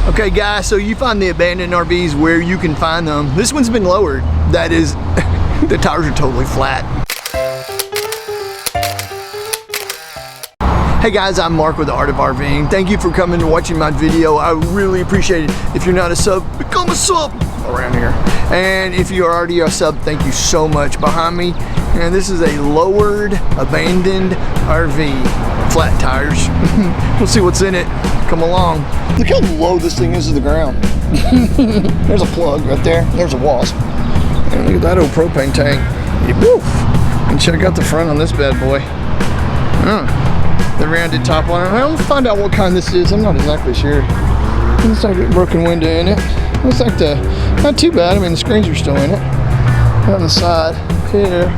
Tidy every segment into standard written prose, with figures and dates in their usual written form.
Okay guys, so you find the abandoned RVs where you can find them. This one's been lowered. That is, the tires are totally flat. Hey guys, I'm Mark with The Art of Rving. Thank you for coming and watching my video. I really appreciate it. If you're not a sub, become a sub around here. And if you're already a sub, thank you so much. Behind me, and this is a lowered, abandoned RV. Flat tires. We'll see what's in it. Come along. Look how low this thing is to the ground. There's a plug right there. There's a wasp. And look at that old propane tank. Woof. And check out the front on this bad boy. The rounded top on it. I'll find out what kind this is. I'm not exactly sure. Looks like a broken window in it. Looks like not too bad. I mean, the screens are still in it. On the side here,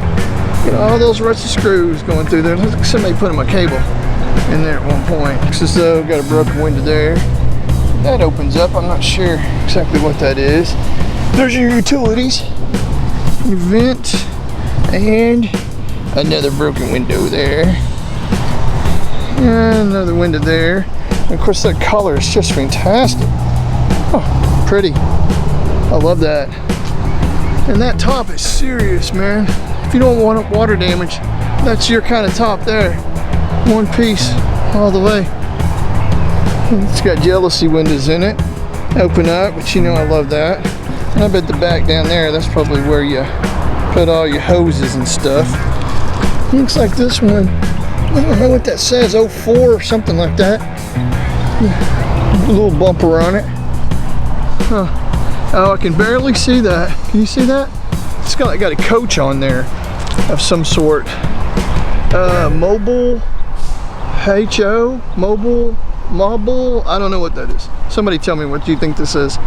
you know, all those rusty screws going through there. Looks like somebody put them a cable in there at one point. Looks as though got a broken window there. That opens up. I'm not sure exactly what that is. There's your utilities, your vent, and another broken window there. And another window there. And of course that color is just fantastic. Oh, pretty. I love that. And that top is serious, man. If you don't want water damage, that's your kind of top there. One piece all the way. It's got jealousy windows in it. Open up, but you know I love that. And I bet the back down there, that's probably where you put all your hoses and stuff. Looks like this one, I don't know what that says, 04 or something like that. A little bumper on it. Huh. Oh, I can barely see that. Can you see that? It's got a coach on there of some sort. Mobile, H-O, mobile, I don't know what that is. Somebody tell me what you think this is.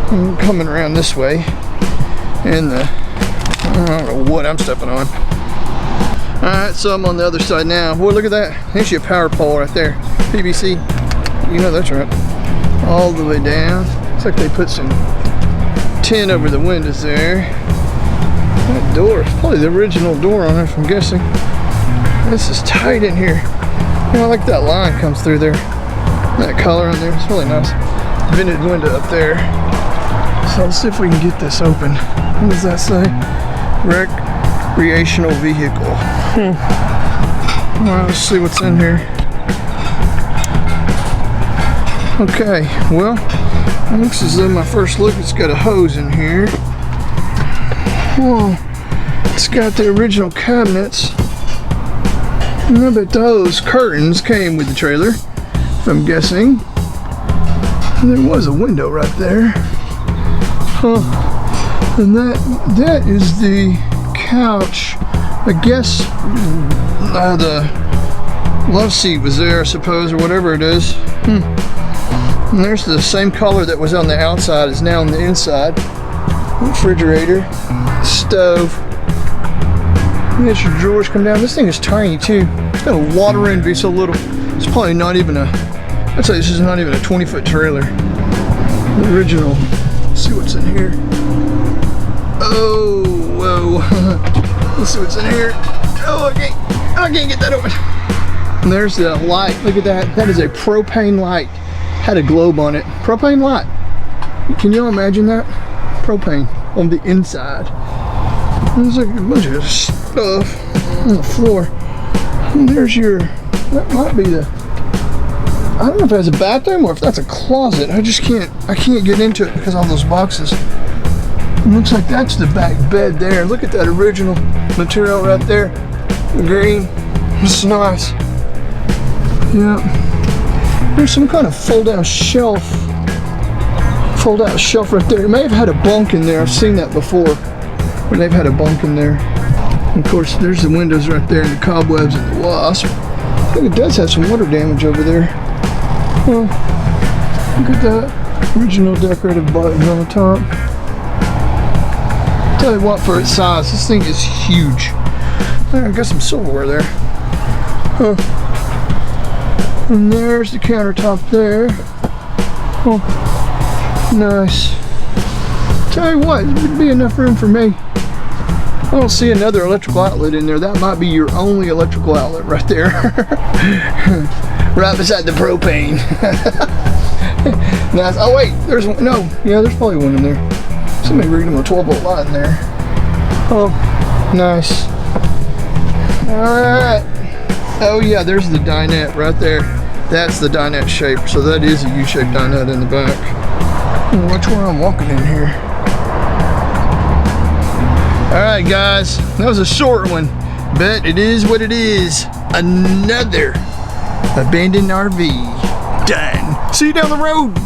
I'm coming around this way. And I don't know what I'm stepping on. Alright, so I'm on the other side now. Boy, look at that. There's your power pole right there. PVC. You know that's right. All the way down. Looks like they put some tin over the windows there. That door is probably the original door on it, I'm guessing. This is tight in here. You know, I like that line comes through there. That color on there. It's really nice. Vented window up there. So let's see if we can get this open. What does that say? Recreational vehicle. Well, let's see what's in here. Okay, well, it looks as though my first look, it's got a hose in here. Whoa, it's got the original cabinets. And I bet those curtains came with the trailer, if I'm guessing. And there was a window right there. Huh. And that is the couch. I guess the love seat was there, I suppose, or whatever it is. And there's the same color that was on the outside is now on the inside. Refrigerator, stove. There's your drawers come down. This thing is tiny too. It's got a water envy so little. It's probably not even I'd say this is not even a 20-foot trailer. The original. Let's see what's in here. Oh, whoa. Let's see what's in here. Oh, I can't get that open. And there's the light. Look at that. That is a propane light. Had a globe on it. Propane light. Can you imagine that? Propane on the inside. There's like a bunch of stuff on the floor. And there's that might be I don't know if that's a bathroom or if that's a closet. I can't get into it because of all those boxes. It looks like that's the back bed there. Look at that original material right there. The green. This is nice. Yeah. There's some kind of fold-out shelf right there. It may have had a bunk in there. I've seen that before, where they've had a bunk in there. And of course, there's the windows right there, and the cobwebs and the wasp. I think it does have some water damage over there. Well, look at that original decorative buttons on the top. Tell you what, for its size, this thing is huge. I got some silverware there. Huh. And there's the countertop there. Oh, nice. Tell you what, it would be enough room for me. I don't see another electrical outlet in there. That might be your only electrical outlet right there. Right beside the propane. Nice. Oh wait, there's one. No, yeah, there's probably one in there. Somebody rigged them a 12-volt line in there. Oh, nice. All right. Oh yeah, there's the dinette right there. That's the dinette shape. So that is a U-shaped dinette in the back. Watch where I'm walking in here. All right, guys, that was a short one, but it is what it is. Another abandoned RV done. See you down the road.